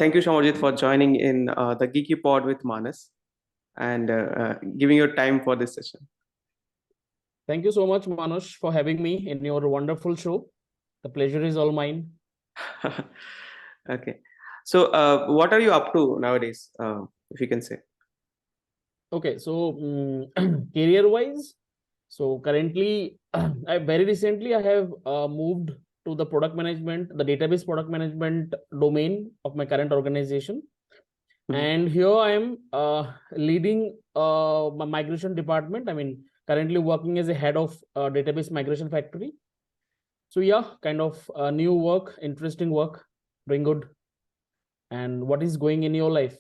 Thank you, Samarjit, for joining in the Geeky Pod with Manas and giving your time for this session. Thank you so much, Manush, for having me in your wonderful show. The pleasure is all mine. Okay. So, what are you up to nowadays, if you can say? Okay, so career-wise, so currently, very recently, I have moved to the product management, the database product management domain of my current organization. And here I am leading my migration department. I mean, currently working as a head of database migration factory. So yeah, kind of new work, interesting work, doing good. And what is going in your life?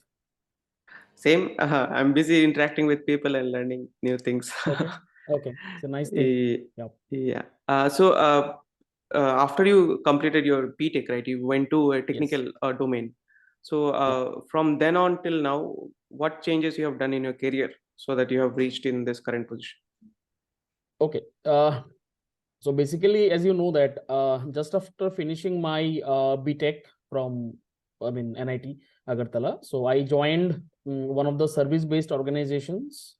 Same. I'm busy interacting with people and learning new things. Okay, it's a nice thing. Yeah. After you completed your BTech, right, you went to a technical domain. So from then on till now, what changes you have done in your career so that you have reached in this current position? Okay. So basically, as you know that just after finishing my BTech from, NIT Agartala, so I joined one of the service-based organizations,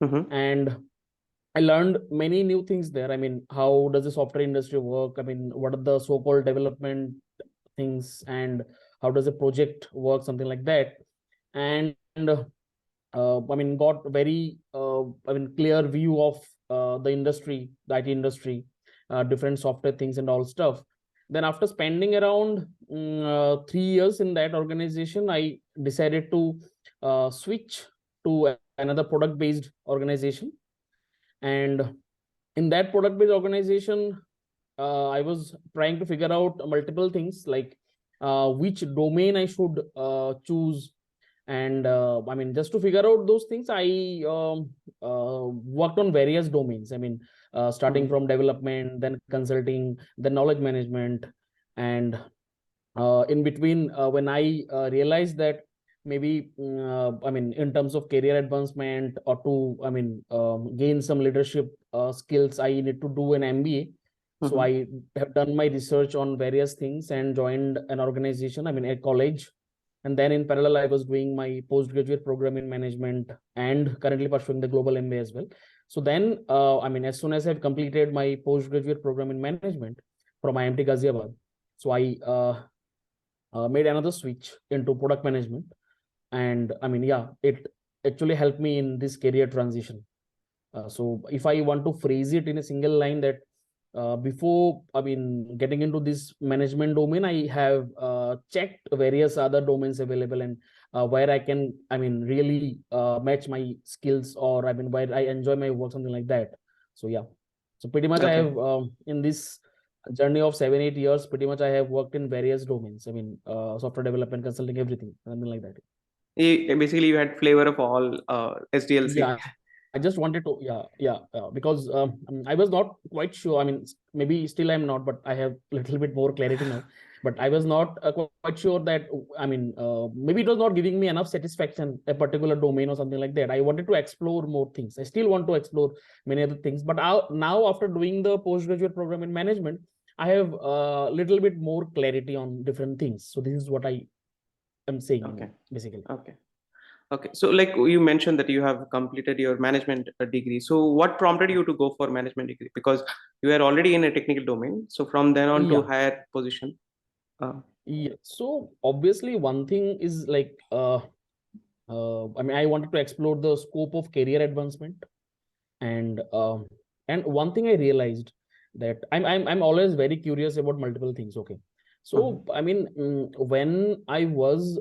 and I learned many new things there. I mean, how does the software industry work? I mean, what are the so-called development things, and how does a project work, something like that. And got very clear view of the industry, the IT industry, different software things and all stuff. Then after spending around 3 years in that organization, I decided to switch to another product-based organization. And in that product-based organization, I was trying to figure out multiple things, like which domain I should choose. And just to figure out those things, I worked on various domains. Starting from development, then consulting, then knowledge management. And in between, when I realized that maybe, in terms of career advancement, or to, gain some leadership skills, I need to do an MBA. So I have done my research on various things and joined an organization, a college. And then in parallel, I was doing my postgraduate program in management and currently pursuing the Global MBA as well. So then, as soon as I've completed my postgraduate program in management from IMT Ghaziabad, so I made another switch into product management. And it actually helped me in this career transition. So if I want to phrase it in a single line, that before getting into this management domain, I have checked various other domains available, and where I can really match my skills, or where I enjoy my work, something like that. So yeah, so pretty much I have in this journey of 7-8 years, pretty much I have worked in various domains. Software development, consulting, everything, something like that. Basically, you had flavor of all SDLC. Yeah, I just wanted to, because I was not quite sure. Maybe still I'm not, but I have a little bit more clarity now. But I was not quite sure that, maybe it was not giving me enough satisfaction, a particular domain or something like that. I wanted to explore more things. I still want to explore many other things. But now, after doing the postgraduate program in management, I have a little bit more clarity on different things. So this is what I am saying, basically. Okay. So like you mentioned that you have completed your management degree. So what prompted you to go for management degree? Because you are already in a technical domain. So from then on to higher position. Yeah. So obviously one thing is like, I wanted to explore the scope of career advancement. And one thing I realized, that I'm always very curious about multiple things. Okay. So, when I was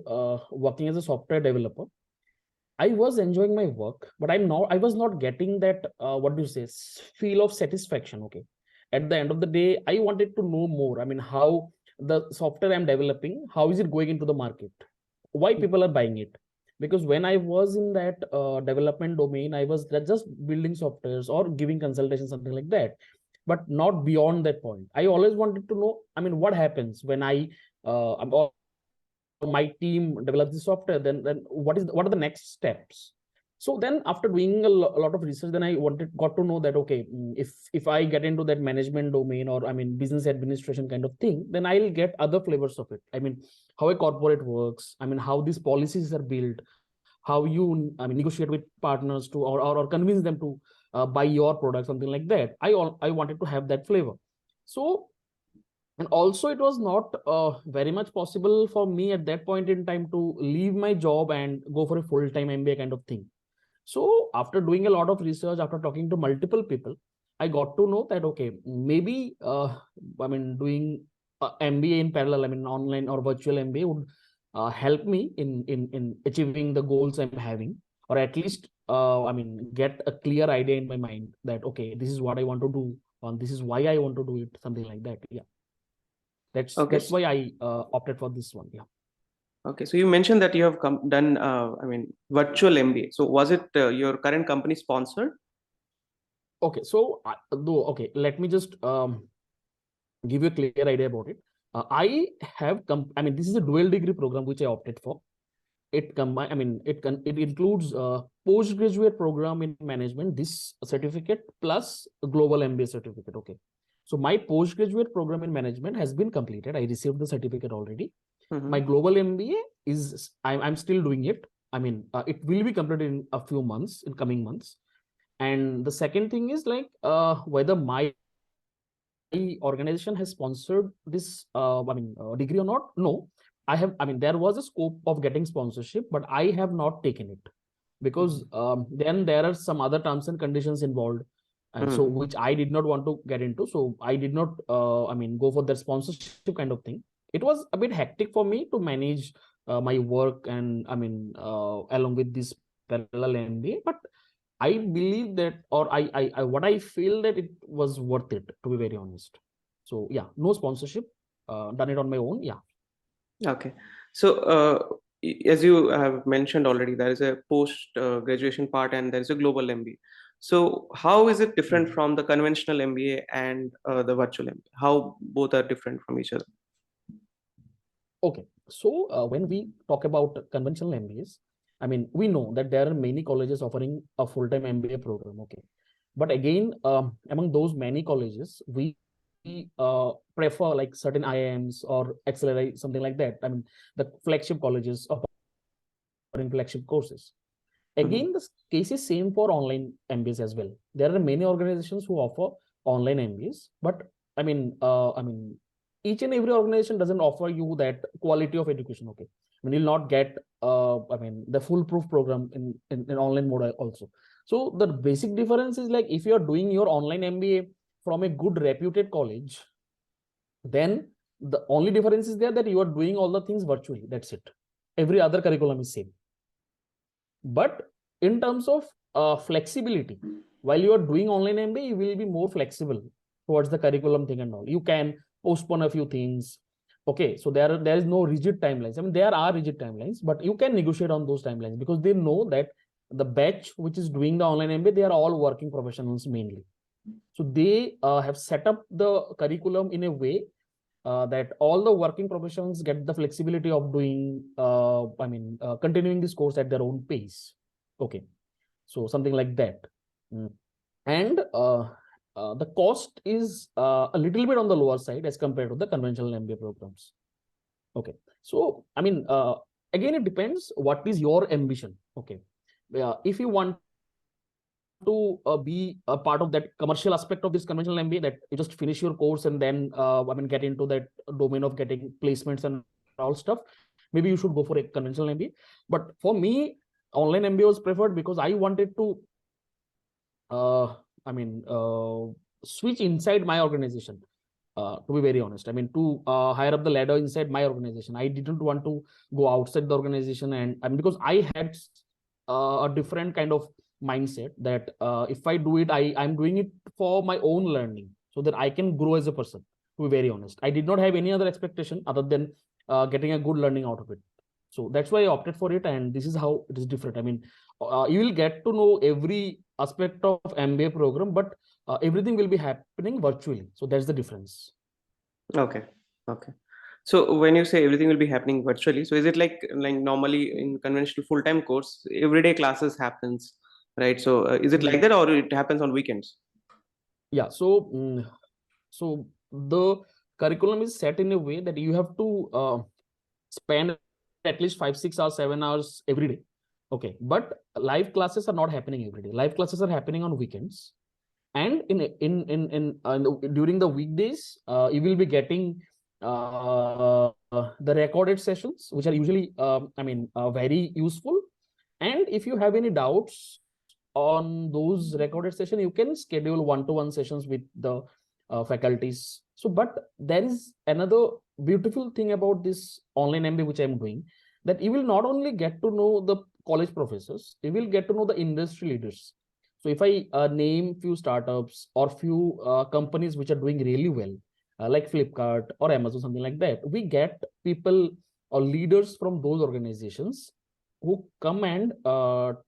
working as a software developer, I was enjoying my work, but I was not getting that, what do you say, feel of satisfaction. Okay. At the end of the day, I wanted to know more. How the software I'm developing, how is it going into the market? Why people are buying it? Because when I was in that development domain, I was just building softwares or giving consultation, something like that, but not beyond that point. I always wanted to know, what happens when my team develops the software, then what are the next steps? So then after doing a lot of research, then I got to know that, okay, if I get into that management domain, or I mean business administration kind of thing, then I'll get other flavors of it. I mean, how a corporate works, I mean, how these policies are built, how you, I mean, negotiate with partners to, or convince them to buy your product, something like that. I wanted to have that flavor. So, and also it was not very much possible for me at that point in time to leave my job and go for a full-time MBA kind of thing. So after doing a lot of research, after talking to multiple people, I got to know that, okay, maybe I mean doing MBA in parallel, I mean online or virtual MBA would help me in achieving the goals I'm having, or at least I mean get a clear idea in my mind that, okay, this is what I want to do, and this is why I want to do it, something like that. Yeah, Okay. that's why I opted for this one. Yeah. Okay. So you mentioned that you have done, I mean, virtual MBA. So was it your current company sponsored? Okay, so though, okay, let me just give you a clear idea about it. I have I mean, this is a dual degree program which I opted for. It I mean, it includes postgraduate program in management, this certificate, plus a global MBA certificate. Okay, so my postgraduate program in management has been completed. I received the certificate already. My global MBA is I'm still doing it. I mean, it will be completed in a few months, in coming months. And the second thing is like whether my organization has sponsored this degree or not. No, I mean, there was a scope of getting sponsorship, but I have not taken it, because then there are some other terms and conditions involved, and so which I did not want to get into. So I did not I mean go for that sponsorship kind of thing. It was a bit hectic for me to manage my work, and I mean along with this parallel MBA, but I believe that, or what I feel that it was worth it, to be very honest. So yeah, no sponsorship, done it on my own. Yeah. Okay. So, as you have mentioned already, there is a post graduation part and there is a global MBA. So, how is it different from the conventional MBA and the virtual MBA? How both are different from each other? Okay. So when we talk about conventional MBAs, I mean, we know that there are many colleges offering a full-time MBA program. Okay. But again, among those many colleges, we prefer like certain IIMs or Accelerate, something like that. I mean, the flagship colleges offering flagship courses. Again, the case is same for online MBAs as well. There are many organizations who offer online MBAs, but I mean, each and every organization doesn't offer you that quality of education. Okay, I mean, you'll not get I mean the foolproof program in online mode also. So the basic difference is like if you are doing your online MBA from a good reputed college, then the only difference is there that you are doing all the things virtually. That's it. Every other curriculum is same. But in terms of flexibility, while you are doing online MBA, you will be more flexible towards the curriculum thing and all. You can postpone a few things. Okay, so there is no rigid timelines. I mean, there are rigid timelines, but you can negotiate on those timelines, because they know that the batch which is doing the online MBA, they are all working professionals mainly. So they have set up the curriculum in a way that all the working professionals get the flexibility of doing, continuing this course at their own pace. Okay, so something like that. And the cost is a little bit on the lower side as compared to the conventional MBA programs. Okay, so I mean, again, it depends what is your ambition. Okay, if you want to be a part of that commercial aspect of this conventional MBA, that you just finish your course and then get into that domain of getting placements and all stuff, maybe you should go for a conventional MBA. But for me, online MBA was preferred because I wanted to switch inside my organization. To be very honest, I mean, to higher up the ladder inside my organization. I didn't want to go outside the organization, and I mean, because I had a different kind of mindset that if I do it, I'm doing it for my own learning, so that I can grow as a person. To be very honest, I did not have any other expectation other than getting a good learning out of it. So that's why I opted for it, and this is how it is different. I mean, you will get to know every aspect of MBA program, but everything will be happening virtually. So that's the difference. Okay. Okay. So when you say everything will be happening virtually, so is it like normally in conventional full-time course, everyday classes happens, right? So is it like that, or it happens on weekends? Yeah, so the curriculum is set in a way that you have to spend at least 5 6 hours 7 hours every day. Okay, but live classes are not happening every day. Live classes are happening on weekends, and during the weekdays you will be getting the recorded sessions, which are usually very useful. And if you have any doubts on those recorded sessions, you can schedule one-to-one sessions with the faculties. So, but there is another beautiful thing about this online MBA which I'm doing, that you will not only get to know the college professors, you will get to know the industry leaders. So if I name few startups or few companies which are doing really well, like Flipkart or Amazon, something like that, we get people or leaders from those organizations who come and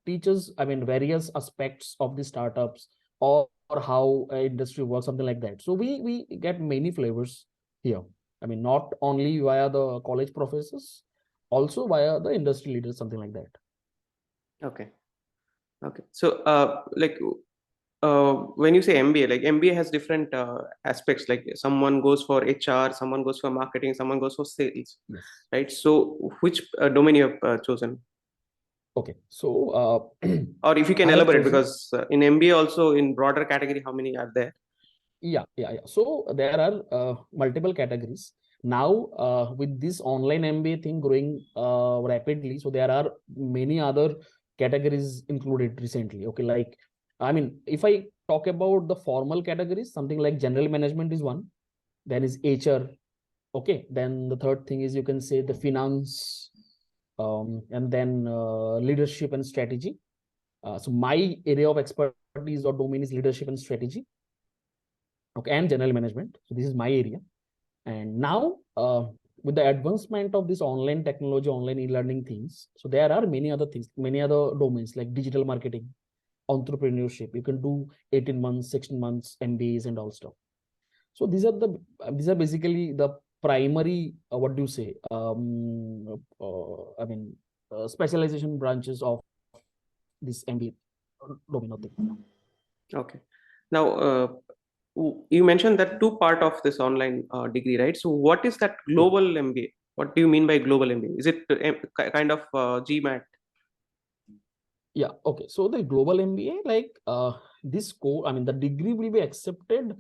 teach us, various aspects of the startups, or how industry works, something like that. So we get many flavors here. I mean, not only via the college professors, also via the industry leaders, something like that. Okay. Okay. So when you say MBA, like MBA has different aspects. Like someone goes for HR, someone goes for marketing, someone goes for sales, Yes. right? So which domain you have chosen? Okay. So Or if you can I have elaborate, chosen. because in MBA also in broader category, how many are there? Yeah. So there are multiple categories now with this online MBA thing growing rapidly. So there are many other categories included recently. Okay, like if I talk about the formal categories, something like general management is one. Then is HR. Okay, then the third thing is, you can say, the finance, and then leadership and strategy. So my area of expertise or domain is leadership and strategy. Okay, and general management. So this is my area. And now with the advancement of this online technology, online e-learning things, so there are many other things, many other domains like digital marketing, entrepreneurship. You can do 18 months, 16 months MBAs and all stuff. So these are basically the primary what do you say specialization branches of this MBA domain of thing. Okay. Now, you mentioned that two part of this online degree, right? So what is that Yeah. global MBA? What do you mean by global MBA? Is it kind of GMAT? Yeah. Okay. So the global MBA, like this core, the degree will be accepted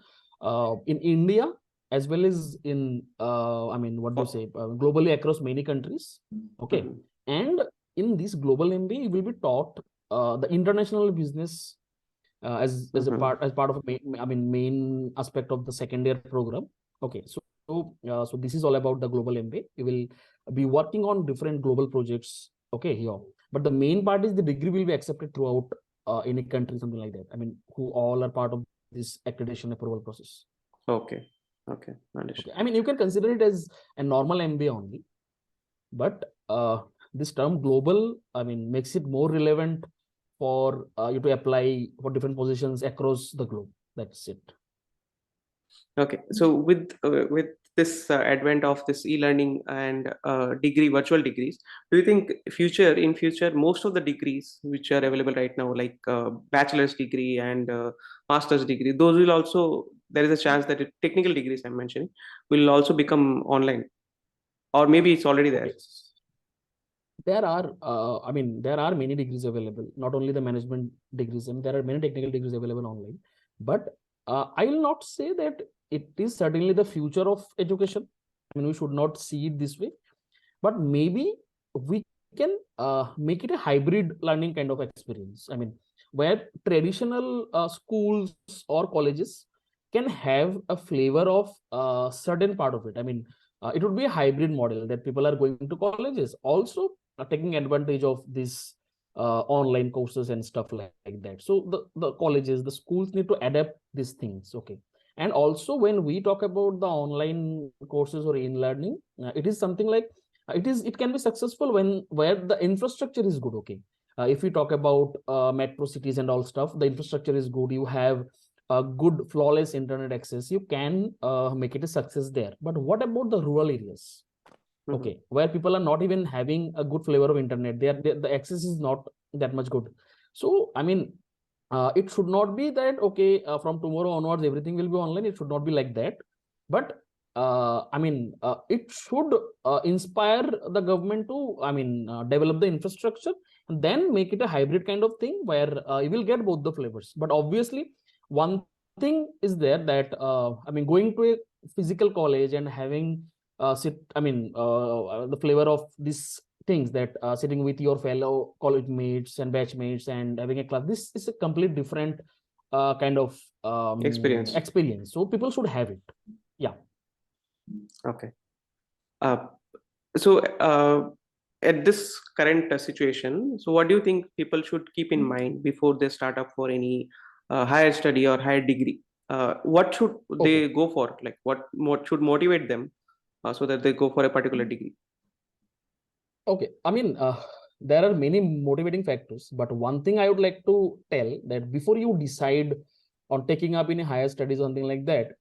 in India as well as in, what do you say, globally across many countries. Okay. Mhm. And in this global MBA, it will be taught the international business as a Mhm. part of a main aspect of the second year program. Okay. So this is all about the global MBA. You will be working on different global projects. Okay. Here, but the main part is the degree will be accepted throughout any country, something like that. Who all are part of this accreditation approval process. Okay. Okay. Okay. Understood. You can consider it as a normal MBA only, but this term global, makes it more relevant for you to apply for different positions across the globe. That's it. Okay. So with this advent of this e-learning and degree virtual degrees, do you think in future most of the degrees which are available right now, like bachelor's degree and master's degree, those will also, there is a chance that technical degrees I'm mentioning will also become online, or maybe it's already there? Okay. There are many degrees available, not only the management degrees, and there are many technical degrees available online. But I will not say that it is certainly the future of education. We should not see it this way, but maybe we can make it a hybrid learning kind of experience. Where traditional schools or colleges can have a flavor of certain part of it. It would be a hybrid model that people are going to colleges also taking advantage of this online courses and stuff like that. So the colleges, the schools need to adapt these things. Okay. And also when we talk about the online courses or in learning, it is something like it can be successful when where the infrastructure is good. Okay. If we talk about metro cities and all stuff, the infrastructure is good. You have a good flawless internet access, you can make it a success there. But what about the rural areas? Okay, where people are not even having a good flavor of internet, the access is not that much good. So I mean, it should not be that okay, from tomorrow onwards everything will be online. It should not be like that. But I mean, it should inspire the government to, I mean, develop the infrastructure and then make it a hybrid kind of thing where you will get both the flavors. But obviously, one thing is there that I mean, going to a physical college and having the flavor of these things, that sitting with your fellow college mates and batchmates and having a class, this is a complete different kind of Experience. experience. So people should have it. Yeah. Okay. So at this current situation, so what do you think people should keep in mind before they start up for any higher study or higher degree? What should they go for? Like what should motivate them so that they go for a particular degree? Okay. I mean, there are many motivating factors, but one thing I would like to tell, that before you decide on taking up in a higher studies, something like that,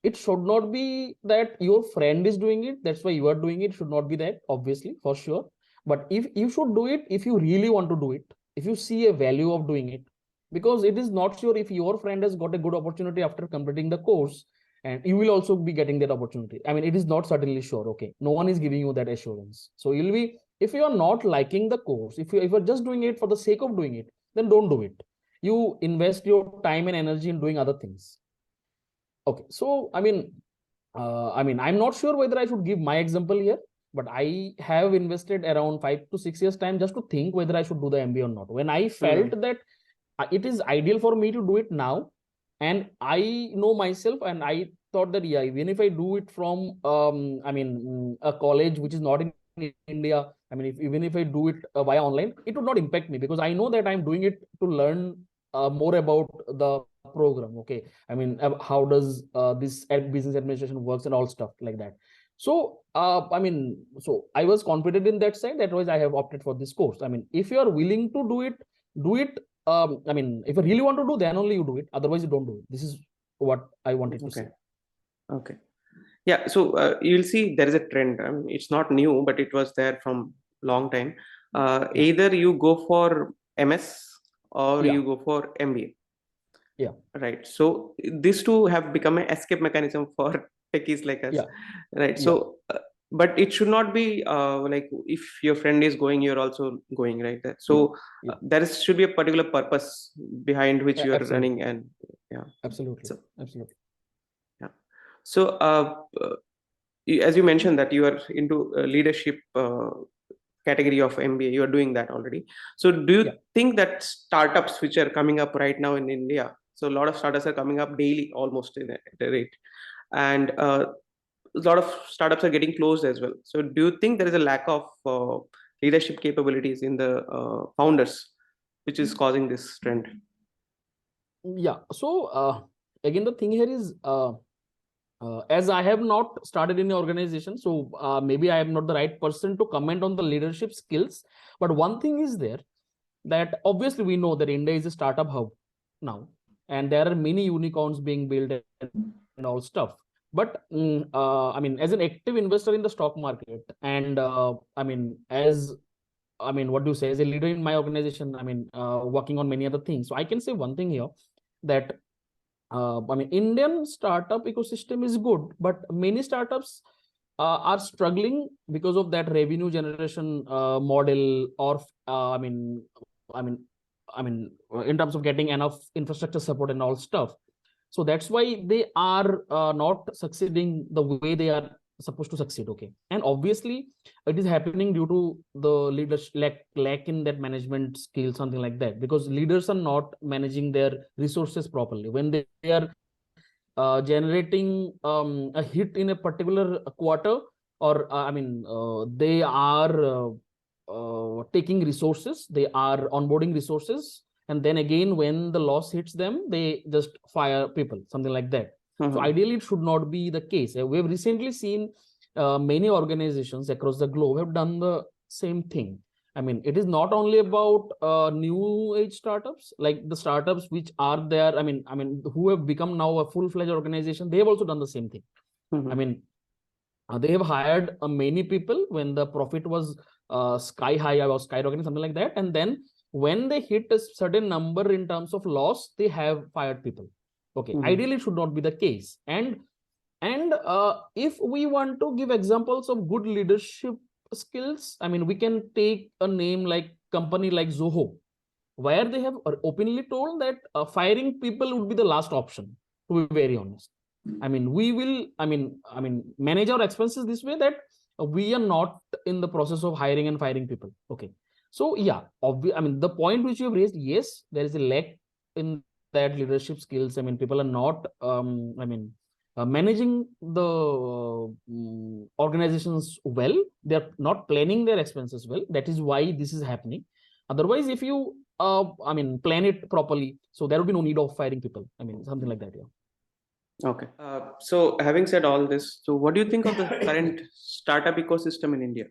it should not be that your friend is doing it, that's why you are doing it. Should not be that, obviously, for sure. But if you should do it, if you really want to do it, if you see a value of doing it, because it is not sure if your friend has got a good opportunity after completing the course, and you will also be getting that opportunity. I mean, it is not certainly sure. Okay, no one is giving you that assurance. So you'll be, if you are not liking the course, if you're just doing it for the sake of doing it, then don't do it. You invest your time and energy in doing other things. Okay, so I mean, I'm not sure whether I should give my example here, but I have invested around 5 to 6 years time just to think whether I should do the MBA or not. When I felt that it is ideal for me to do it now, and I know myself, and I thought that yeah, even if I do it from a college which is not in India, I mean, even if I do it via online, it would not impact me, because I know that I'm doing it to learn more about the program. Okay, I mean, how does this business administration works and all stuff like that. So so I was confident in that side. That was, I have opted for this course. I mean, if you are willing to do it, do it. I mean, if you really want to do, then only you do it. Otherwise, you don't do it. This is what I wanted to say. Okay. Yeah. So you'll see there is a trend. I mean, it's not new, but it was there from long time. Either you go for MS or you go for MBA. Yeah. Right. So these two have become an escape mechanism for techies like us. Right. So, but it should not be like if your friend is going, you're also going, right? So there should be a particular purpose behind which you are running, and Absolutely. So, Absolutely. Yeah. So as you mentioned that you are into leadership category of MBA, you are doing that already. So do you think that startups which are coming up right now in India, so a lot of startups are coming up daily, almost at a rate, and a lot of startups are getting closed as well. So do you think there is a lack of leadership capabilities in the founders, which is causing this trend? Yeah. So again, the thing here is, as I have not started in the organization, so maybe I am not the right person to comment on the leadership skills. But one thing is there, that obviously we know that India is a startup hub now, and there are many unicorns being built and all stuff. But I mean, as an active investor in the stock market, and what do you say, as a leader in my organization, working on many other things. So I can say one thing here, that Indian startup ecosystem is good, but many startups are struggling because of that revenue generation model, or in terms of getting enough infrastructure support and all stuff. So that's why they are not succeeding the way they are supposed to succeed. Okay, and obviously it is happening due to the leaders lack in that management skill, something like that, because leaders are not managing their resources properly. When they are generating a hit in a particular quarter, or they are taking resources, they are onboarding resources, and then again when the loss hits them, they just fire people, something like that. So ideally it should not be the case. We have recently seen many organizations across the globe have done the same thing. I mean, it is not only about new age startups, like the startups which are there. I mean, who have become now a full-fledged organization. They have also done the same thing. I mean, they have hired many people when the profit was sky high or skyrocketing, something like that. And then when they hit a certain number in terms of loss, they have fired people. Okay, ideally, it should not be the case. And if we want to give examples of good leadership skills, I mean, we can take a name like company like Zoho, where they have openly told that firing people would be the last option, to be very honest. I mean, we will, I mean, manage our expenses this way that we are not in the process of hiring and firing people. Okay. So yeah, I mean, the point which you have raised, yes, there is a lack in that leadership skills. I mean, people are not, managing the organizations well. They're not planning their expenses well. That is why this is happening. Otherwise, if you plan it properly, so there will be no need of firing people. I mean, something like that. Yeah. Okay. So having said all this, so what do you think of the current startup ecosystem in India?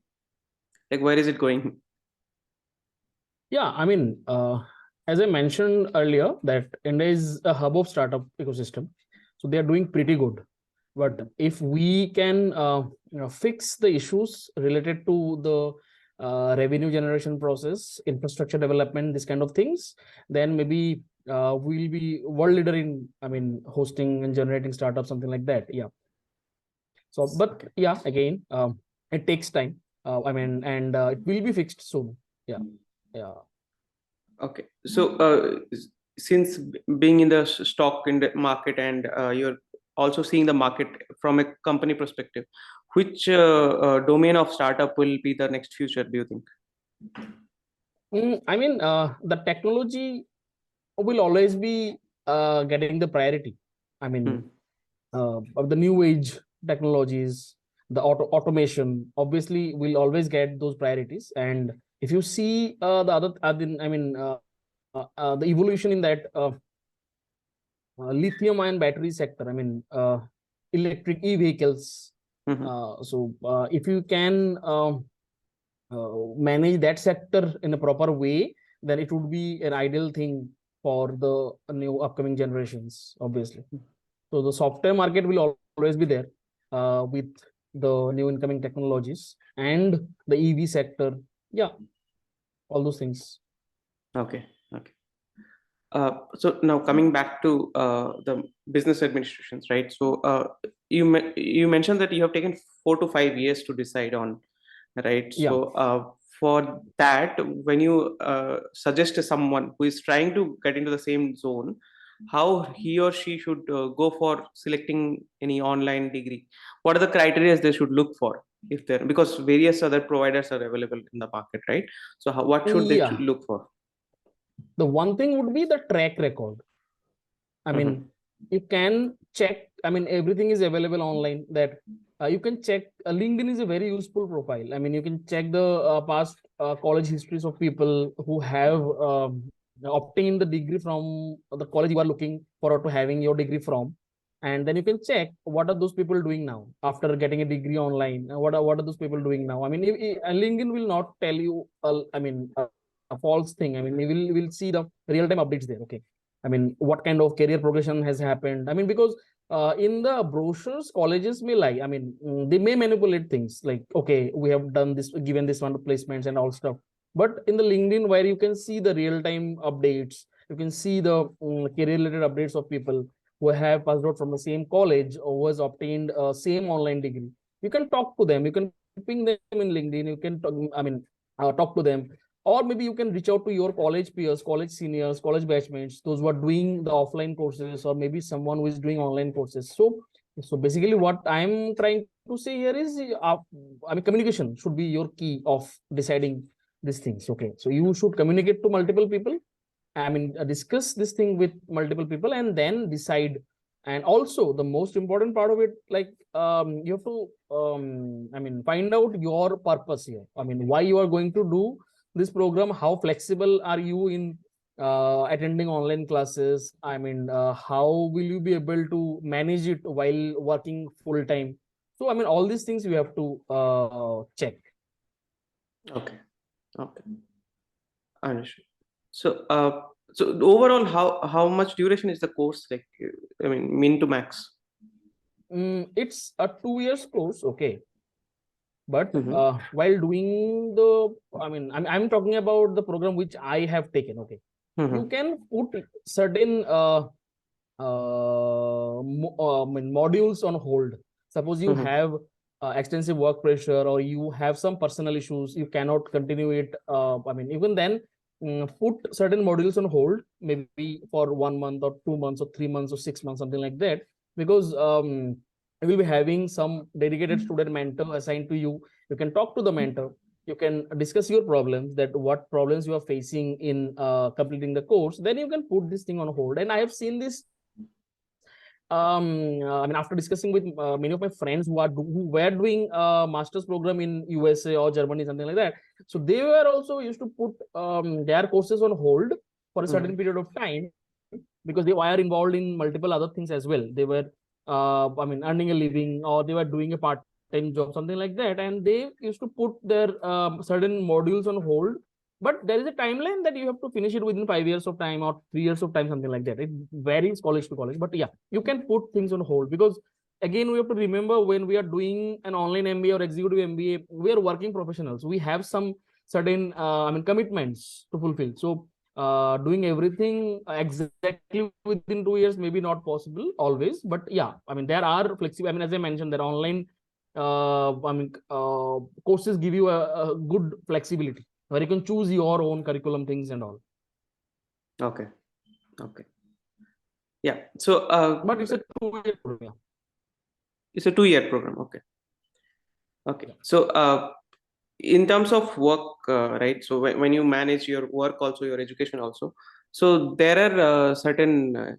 Like, where is it going? Yeah, I mean, as I mentioned earlier, that India is a hub of startup ecosystem, so they are doing pretty good. But if we can, fix the issues related to the revenue generation process, infrastructure development, this kind of things, then maybe we'll be world leader in, I mean, hosting and generating startups, something like that. Yeah. So, but yeah, again, it takes time. And it will be fixed soon. Yeah. Yeah. Okay. So since being in the stock in the market, and you're also seeing the market from a company perspective, which domain of startup will be the next future, do you think? I mean, the technology will always be getting the priority. I mean, of the new age technologies, the automation, obviously, will always get those priorities. And if you see the the evolution in that lithium-ion battery sector, I mean, electric e-vehicles. If you can manage that sector in a proper way, then it would be an ideal thing for the new upcoming generations, obviously. So the software market will always be there with the new incoming technologies and the EV sector. Yeah, all those things. Okay. Okay. So now coming back to the business administrations, right? So you mentioned that you have taken 4 to 5 years to decide on, right? Yeah. So for that, when you suggest to someone who is trying to get into the same zone, how he or she should go for selecting any online degree? What are the criteria they should look for if they're, because various other providers are available in the market, right? So what should they Yeah. look for? The one thing would be the track record. I mean, you can check, I mean, everything is available online, that you can check. LinkedIn is a very useful profile. I mean, you can check the past college histories of people who have obtained the degree from the college you are looking forward to having your degree from. And then you can check what are those people doing now after getting a degree online. What are those people doing now? I mean, LinkedIn will not tell you, a false thing. I mean, we will see the real time updates there. Okay. I mean, what kind of career progression has happened? I mean, because in the brochures, colleges may lie. I mean, they may manipulate things like, okay, we have done this, given this one placements and all stuff. But in the LinkedIn, where you can see the real time updates, you can see the career related updates of people who have passed out from the same college or who has obtained same online degree. You can talk to them. You can ping them in LinkedIn. You can talk, talk to them, or maybe you can reach out to your college peers, college seniors, college batchmates, those who are doing the offline courses, or maybe someone who is doing online courses. So basically, what I'm trying to say here is, communication should be your key of deciding these things. Okay, so you should communicate to multiple people. I mean, discuss this thing with multiple people and then decide. And also, the most important part of it, like, you have to, find out your purpose here. I mean, why you are going to do this program, how flexible are you in attending online classes? I mean, how will you be able to manage it while working full time? So, I mean, all these things you have to check. Okay. Okay, understood. So, so overall, how much duration is the course? Like, I mean, min to max. It's a 2 years course, okay. But Mm-hmm. while doing the, I'm talking about the program which I have taken, okay. You Mm-hmm. can put certain modules on hold. Suppose you Mm-hmm. have extensive work pressure, or you have some personal issues, you cannot continue it. Even then, put certain modules on hold, maybe for 1 month or 2 months or 3 months or 6 months, something like that, because you will be having some dedicated student mentor assigned to you. You can talk to the mentor. You can discuss your problems, that what problems you are facing in completing the course. Then you can put this thing on hold. And I have seen this after discussing with many of my friends who were doing master's program in USA or Germany, something like that. So they were also used to put their courses on hold for a Mm-hmm. certain period of time, because they were involved in multiple other things as well. They were earning a living, or they were doing a part-time job, something like that, and they used to put their certain modules on hold. But there is a timeline that you have to finish it within 5 years of time or 3 years of time, something like that. It varies college to college, but yeah, you can put things on hold, because again, we have to remember, when we are doing an online MBA or executive MBA, we are working professionals. We have some certain commitments to fulfill. So doing everything exactly within 2 years maybe not possible always, but yeah, there are flexible, as I mentioned, that online courses give you a good flexibility, where you can choose your own curriculum things and all. Okay. Okay. Yeah. So, But it's a 2 year program. it's a 2-year program. Okay. Okay. Yeah. So, in terms of work, right? So when you manage your work, also your education, also. So there are certain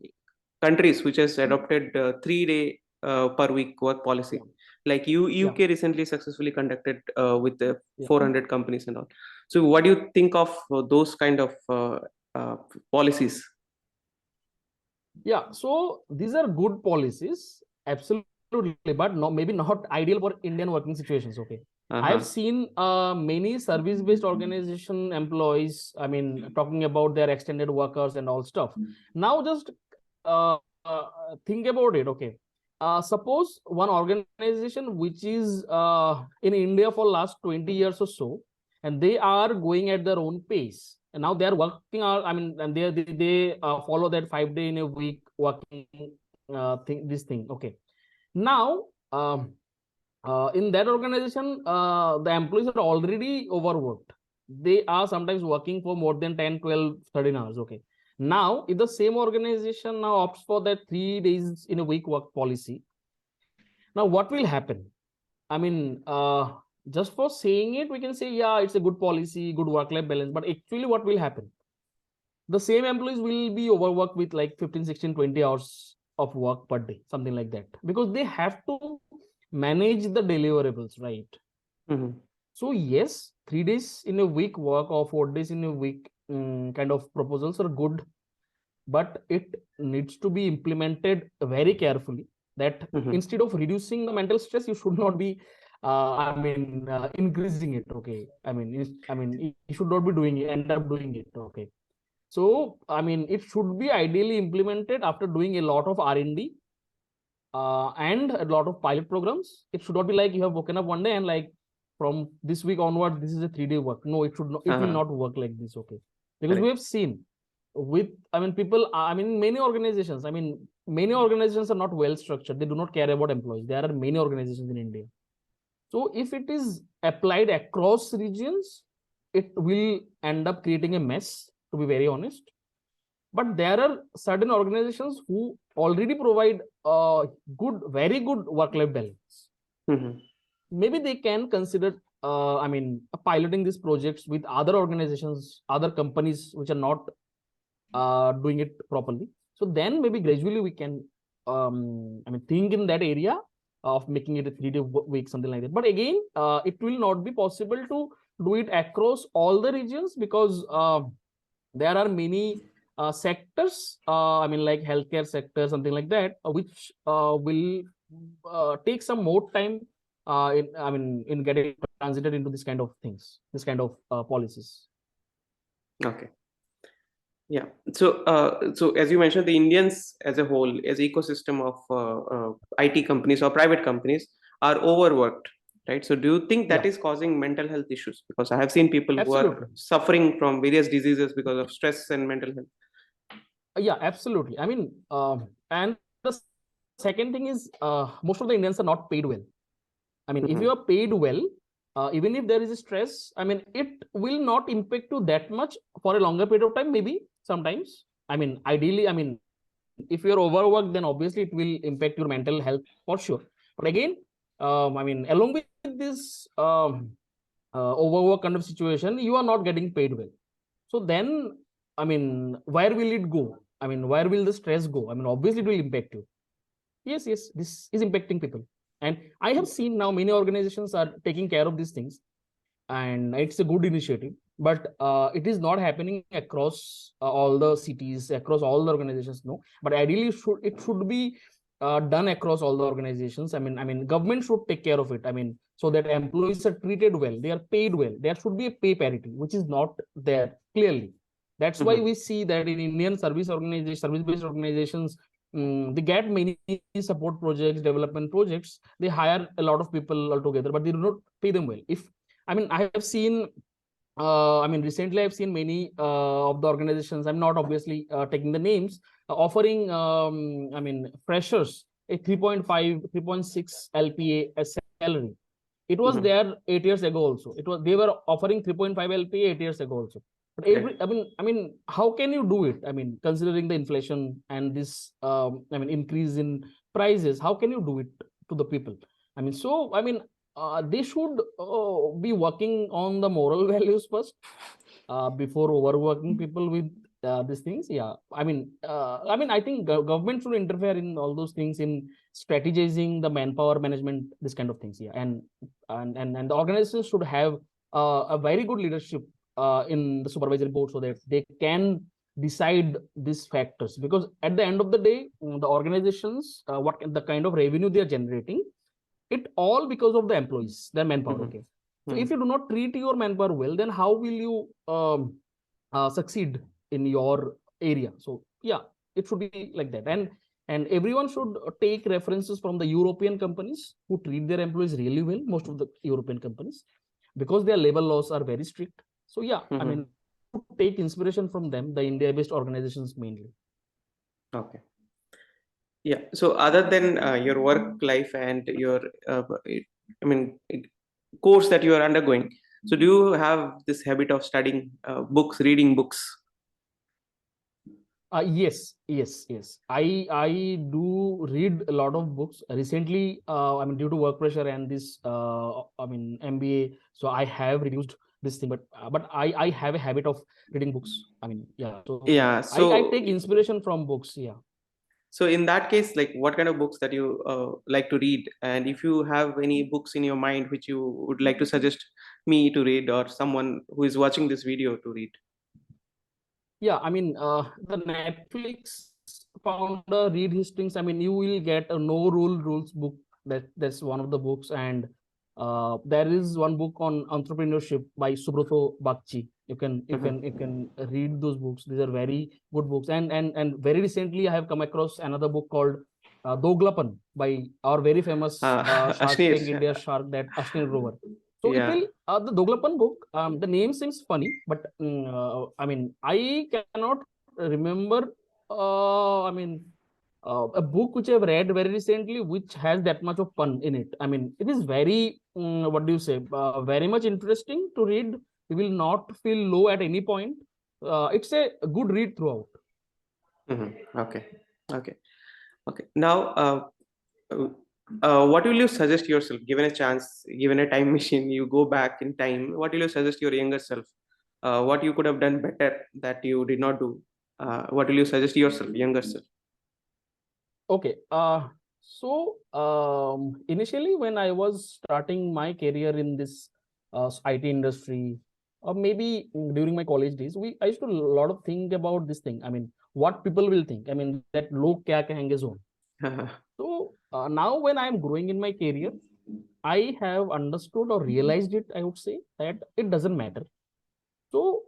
countries which has adopted 3-day per week work policy. Yeah. Like you, Yeah. UK recently successfully conducted with the Yeah. 400 companies and all. So what do you think of those kind of uh, policies? Yeah, so these are good policies, absolutely, but no, maybe not ideal for Indian working situations. Okay, I have Uh-huh. seen many service-based organization employees. Talking about their extended workers and all stuff. Now, just uh, uh, think about it. Okay, suppose one organization which is in India for last 20 years or so, and they are going at their own pace, and now they are working out, and they follow that 5 day in a week working this thing. Okay, now in that organization, the employees are already overworked. They are sometimes working for more than 10, 12, 13 hours. Okay, now if the same organization now opts for that 3 days in a week work policy, now what will happen? I mean, just for saying it, we can say, yeah, it's a good policy, good work-life balance. But actually, what will happen? The same employees will be overworked with like 15, 16, 20 hours of work per day, something like that, because they have to manage the deliverables, right? Mm-hmm. So, yes, 3 days in a week work or 4 days in a week kind of proposals are good, but it needs to be implemented very carefully, that Mm-hmm. instead of reducing the mental stress, you should not be increasing it. Okay, you should not be doing it, end up doing it. Okay, so it should be ideally implemented after doing a lot of R&D and a lot of pilot programs. It should not be like you have woken up one day and like, from this week onward, this is a 3 day work. No, it should not, it will Uh-huh. not work like this. Okay, because we Correct. have seen with, people, many organizations, many organizations are not well structured. They do not care about employees. There are many organizations in India. So if it is applied across regions, it will end up creating a mess, to be very honest. But there are certain organizations who already provide very good work-life balance. Mm-hmm. Maybe they can consider, piloting these projects with other organizations, other companies which are not doing it properly. So then maybe gradually we can, think in that area of making it a 3 day week, something like that. But again, it will not be possible to do it across all the regions, because there are many sectors, like healthcare sector, something like that, which will take some more time in getting transited into this kind of things, this kind of policies. Okay. Yeah. So as you mentioned, the Indians as a whole, as ecosystem of IT companies or private companies, are overworked, right? So do you think that Yeah, is causing mental health issues? Because I have seen people who are absolutely. suffering from various diseases because of stress and mental health. Yeah, absolutely. I mean, and the second thing is, most of the Indians are not paid well. I mean, if you Mhm. are paid well, even if there is a stress, I mean, it will not impact you that much for a longer period of time, maybe sometimes. I mean, ideally, I mean, if you're overworked, then obviously it will impact your mental health for sure. But again, I mean, along with this overwork kind of situation, you are not getting paid well. So then, I mean, where will it go? I mean, where will the stress go? I mean, obviously it will impact you. Yes, yes, this is impacting people. And I have seen now many organizations are taking care of these things, and it's a good initiative. But it is not happening across all the cities, across all the organizations. No, but ideally, it should be done across all the organizations. I mean, government should take care of it. I mean, so that employees are treated well, they are paid well. There should be a pay parity, which is not there clearly. That's why Mhm. we see that in Indian service-based organizations, they get many support projects, development projects. They hire a lot of people altogether, but they do not pay them well. If I mean, I have seen. I mean, recently I've seen many of the organizations. I'm not obviously taking the names, offering. I mean, freshers a 3.5, 3.6 LPA as salary. It was Mhm. there 8 years ago also. It was they were offering 3.5 LPA 8 years ago also. But Correct. I mean, how can you do it? I mean, considering the inflation and this, I mean, increase in prices, how can you do it to the people? I mean, so I mean, they should be working on the moral values first, before overworking people with these things. Yeah, I mean, I think government should interfere in all those things, in strategizing the manpower management, this kind of things. Yeah, and the organizations should have a very good leadership in the supervisory board, so that they can decide these factors. Because at the end of the day, the organizations, what the kind of revenue they are generating, it all because of the employees, their manpower. Mhm. Okay, so if Mhm. you do not treat your manpower well, then how will you succeed in your area? So yeah, it should be like that. And everyone should take references from the European companies who treat their employees really well. Most of the European companies, because their labor laws are very strict. So yeah, I Mhm. mean, take inspiration from them, the India based organizations mainly. Okay. Yeah. So other than your work life and your, I mean, course that you are undergoing, so do you have this habit of studying books, reading books? Yes, yes, yes. I do read a lot of books recently. I mean, due to work pressure and this, I mean, MBA, so I have reduced this thing. But I have a habit of reading books. I mean, yeah. So Yeah. I So take inspiration from books. Yeah. so in that case, like, what kind of books that you like to read, and if you have any books in your mind which you would like to suggest me to read or someone who is watching this video to read. Yeah, I mean, the Netflix founder read his things. I mean, you will get a no rules book. That's one of the books. And there is one book on entrepreneurship by Subrata Bakchi. You can read those books. These are very good books. And very recently, I have come across another book called Doglapan by our very famous Shark Tank Ashneer. India shark, that Ashton Grover. So it Yeah. will the Doglapan book. The name seems funny, but I mean, I cannot remember. I mean, a book which I've read very recently, which has that much of fun in it. I mean, it is very what do you say? Very much interesting to read. You will not feel low at any point. It's a good read throughout. Mhm. Okay. Okay. Okay. Now, uh, what will you suggest yourself, given a chance, given a time machine, you go back in time, what will you suggest your younger self? What you could have done better that you did not do? What will you suggest yourself, younger self? Okay. So initially, when I was starting my career in this IT industry, or maybe during my college days, I used to a lot of think about this thing. I mean, what people will think. I mean, that log kya kahenge zone. So now when I am growing in my career, I have understood or realized it, I would say, that it doesn't matter. So,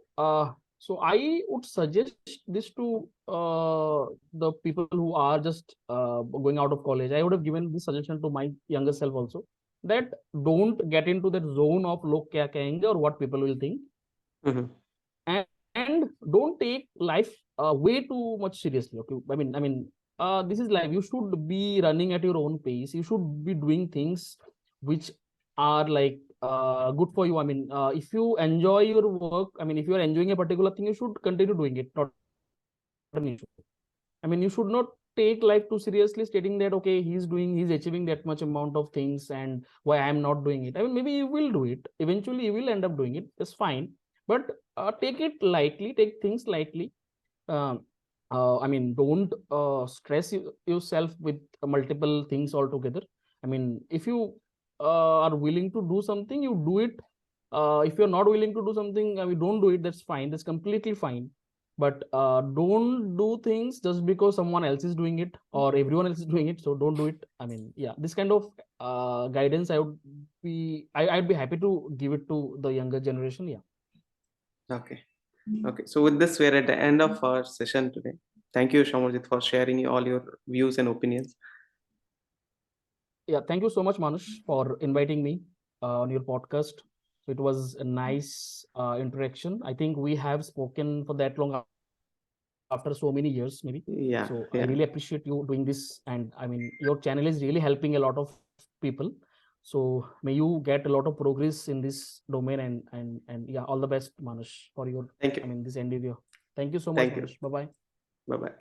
so I would suggest this to the people who are just going out of college. I would have given this suggestion to my younger self also, that don't get into that zone of log kya kahenge or what people will think, Mhm. and don't take life way too much seriously. Okay, this is life. You should be running at your own pace. You should be doing things which are like good for you. If you enjoy your work, if you are enjoying a particular thing, you should continue doing it. Not an issue. You should not take life too seriously, stating that okay, he's achieving that much amount of things, and why I'm not doing it. Maybe you will do it. Eventually, you will end up doing it. It's fine, but take it lightly. Take things lightly. Um, don't yourself with multiple things altogether. If you are willing to do something, you do it. If you're not willing to do something, don't do it. That's fine. That's completely fine. But don't do things just because someone else is doing it or everyone else is doing it. So don't do it. Yeah, this kind of guidance I'd be happy to give it to the younger generation. Yeah. Okay. Okay. So with this, we're at the end of our session today. Thank you, Samarjit, for sharing all your views and opinions. Yeah, thank you so much, Manush, for inviting me on your podcast. It was a nice interaction. I think we have spoken for that long after so many years, maybe. Yeah. So I Yeah. really appreciate you doing this, and your channel is really helping a lot of people. So may you get a lot of progress in this domain, and yeah, all the best, Manush, for your Thank you. this endeavor. Thank you so much, Thank you. Manush. Bye bye. Bye bye.